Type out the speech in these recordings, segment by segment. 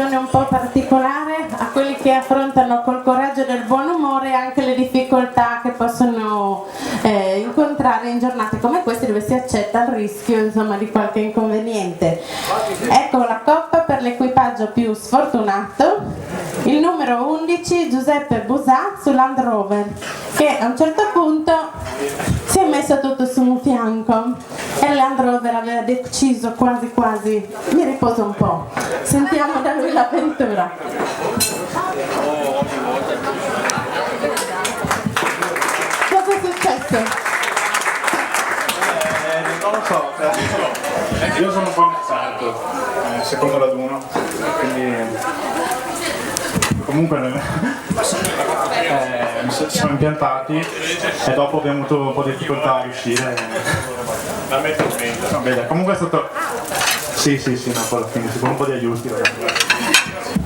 Un po' particolare a quelli che affrontano col coraggio del buon umore anche le difficoltà che possono incontrare in giornate come queste, dove si accetta il rischio, insomma, di qualche inconveniente. Ecco la coppa per l'equipaggio più sfortunato, il numero 11 Giuseppe Busà su Land Rover, che a un certo punto si è messo tutto su un fianco e Land Rover aveva deciso quasi mi riposo un po', sentiamo da lui l'avventura. Cosa è successo? Non lo so, io sono un po' innazzato, secondo raduno, quindi comunque ci siamo impiantati e dopo abbiamo avuto un po' di difficoltà a riuscire. No, bene, comunque è stato... Sì, no, poi alla fine, con un po' di aiuti.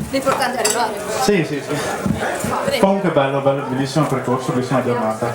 L'importante è arrivare. Sì. Comunque bello, bellissimo percorso, bellissima giornata.